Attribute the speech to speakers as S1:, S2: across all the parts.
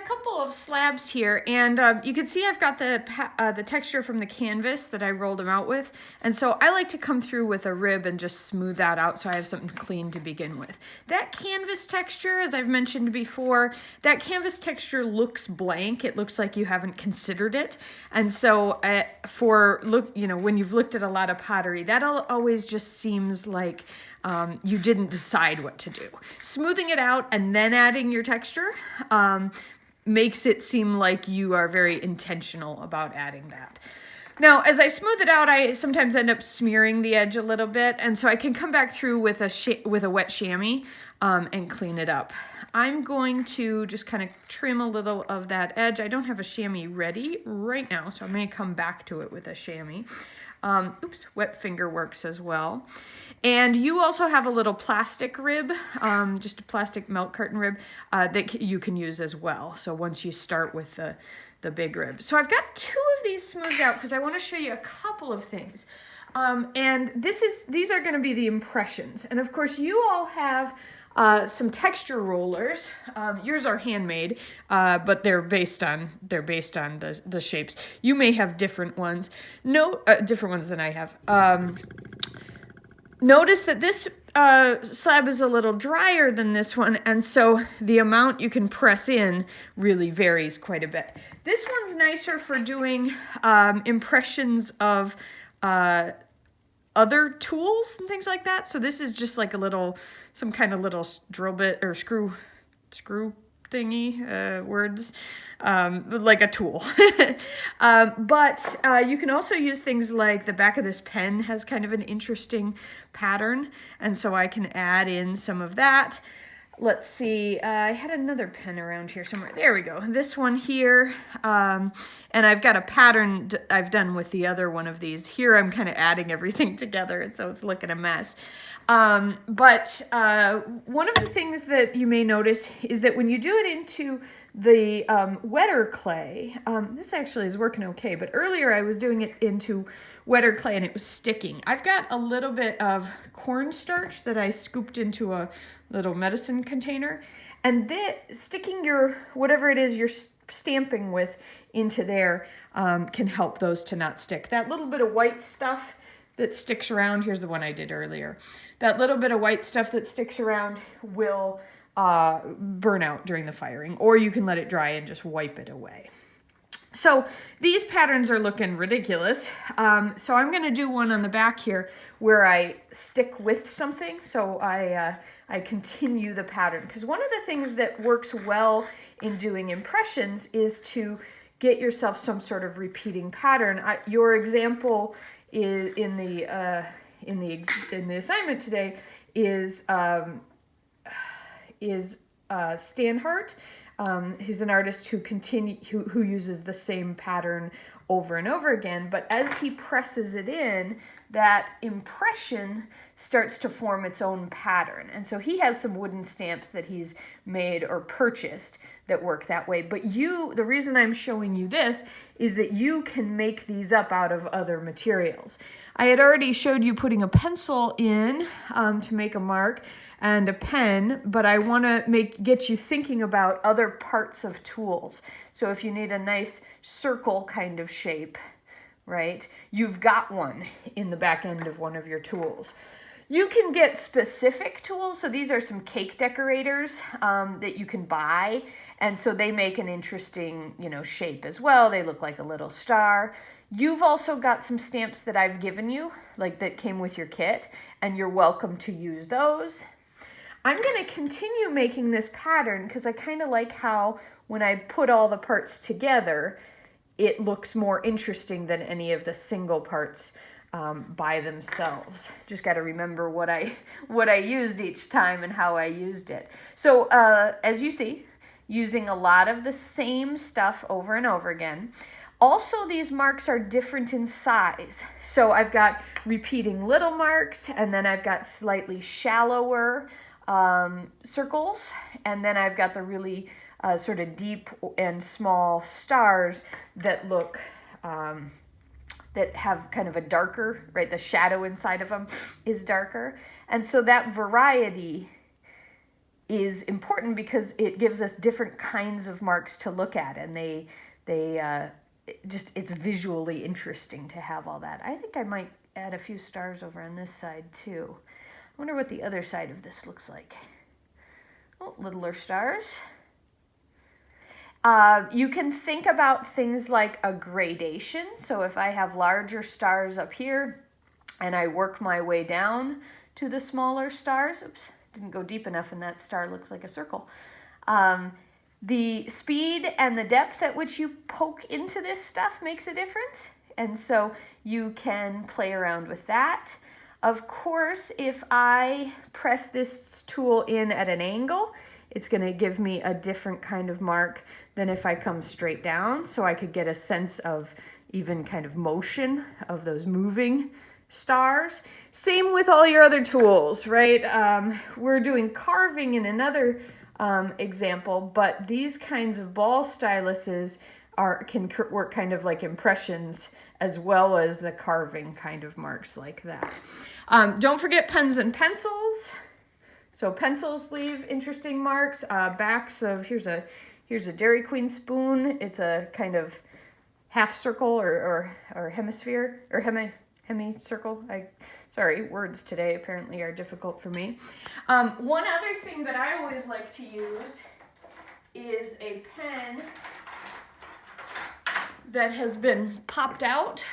S1: a couple of slabs here, and you can see I've got the texture from the canvas that I rolled them out with, and so I like to come through with a rib and just smooth that out so I have something clean to begin with. That canvas texture, as I've mentioned before, that canvas texture looks blank. It looks like you haven't considered it, and so when you've looked at a lot of pottery, that always just seems like you didn't decide what to do. Smoothing it out and then adding your texture makes it seem like you are very intentional about adding that. Now, as I smooth it out, I sometimes end up smearing the edge a little bit, and so I can come back through with a wet chamois and clean it up. I'm going to just kind of trim a little of that edge. I don't have a chamois ready right now, so I'm going to come back to it with a chamois. Wet finger works as well. And you also have a little plastic rib, just a plastic milk carton rib that you can use as well. So once you start with the big rib. So I've got two of these smoothed out because I want to show you a couple of things. And these are going to be the impressions. And of course you all have some texture rollers. Yours are handmade, but they're based on the shapes. You may have different ones. Different ones than I have. Notice that this slab is a little drier than this one, and so the amount you can press in really varies quite a bit. This one's nicer for doing impressions of other tools and things like that. So this is just like some kind of little drill bit or screw thingy, words, like a tool. But you can also use things like the back of this pen has kind of an interesting pattern, and so I can add in some of that. Let's see, I had another pen around here somewhere. There we go. This one here, and I've got a pattern I've done with the other one of these. Here I'm kind of adding everything together, and so it's looking a mess. But one of the things that you may notice is that when you do it into the wetter clay, this actually is working okay, but earlier I was doing it into wetter clay and it was sticking. I've got a little bit of cornstarch that I scooped into a little medicine container, and sticking whatever it is you're stamping with into there can help those to not stick. That little bit of white stuff that sticks around, here's the one I did earlier. That little bit of white stuff that sticks around will burn out during the firing, or you can let it dry and just wipe it away. So these patterns are looking ridiculous. So I'm going to do one on the back here where I stick with something. So I continue the pattern, because one of the things that works well in doing impressions is to get yourself some sort of repeating pattern. Your example is in the assignment today is Stan Hart. He's an artist who uses the same pattern over and over again, but as he presses it in, that impression starts to form its own pattern. And so he has some wooden stamps that he's made or purchased that work that way. But the reason I'm showing you this is that you can make these up out of other materials. I had already showed you putting a pencil in to make a mark and a pen, but I want to get you thinking about other parts of tools. So if you need a nice circle kind of shape, right, you've got one in the back end of one of your tools. You can get specific tools. So these are some cake decorators that you can buy, and so they make an interesting, shape as well. They look like a little star. You've also got some stamps that I've given you, like that came with your kit, and you're welcome to use those. I'm going to continue making this pattern because I kind of like how when I put all the parts together, it looks more interesting than any of the single parts by themselves. Just got to remember what I used each time and how I used it. So as you see, using a lot of the same stuff over and over again. Also, these marks are different in size. So I've got repeating little marks, and then I've got slightly shallower circles, and then I've got the really sort of deep and small stars that look that have kind of a darker, right? The shadow inside of them is darker. And so that variety is important because it gives us different kinds of marks to look at, and it's visually interesting to have all that. I think I might add a few stars over on this side too. I wonder what the other side of this looks like. Oh, littler stars. You can think about things like a gradation. So if I have larger stars up here and I work my way down to the smaller stars, oops, didn't go deep enough and that star looks like a circle. The speed and the depth at which you poke into this stuff makes a difference. And so you can play around with that. Of course, if I press this tool in at an angle, it's going to give me a different kind of mark than if I come straight down. So I could get a sense of even kind of motion of those moving stars. Same with all your other tools, right? We're doing carving in another example, but these kinds of ball styluses can work kind of like impressions as well as the carving kind of marks like that. Don't forget pens and pencils. So pencils leave interesting marks. Backs of, here's a Dairy Queen spoon. It's a kind of half circle or hemisphere or hemicircle. Sorry, words today apparently are difficult for me. One other thing that I always like to use is a pen that has been popped out.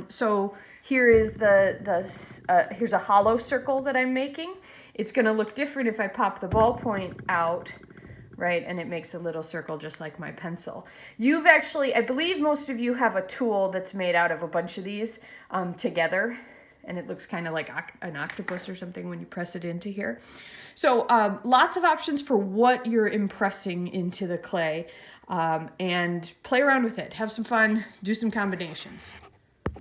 S1: So here is here's a hollow circle that I'm making. It's going to look different if I pop the ballpoint out, right? And it makes a little circle just like my pencil. You've actually, I believe most of you have a tool that's made out of a bunch of these together. And it looks kind of like an octopus or something when you press it into here. So lots of options for what you're impressing into the clay. And play around with it. Have some fun. Do some combinations.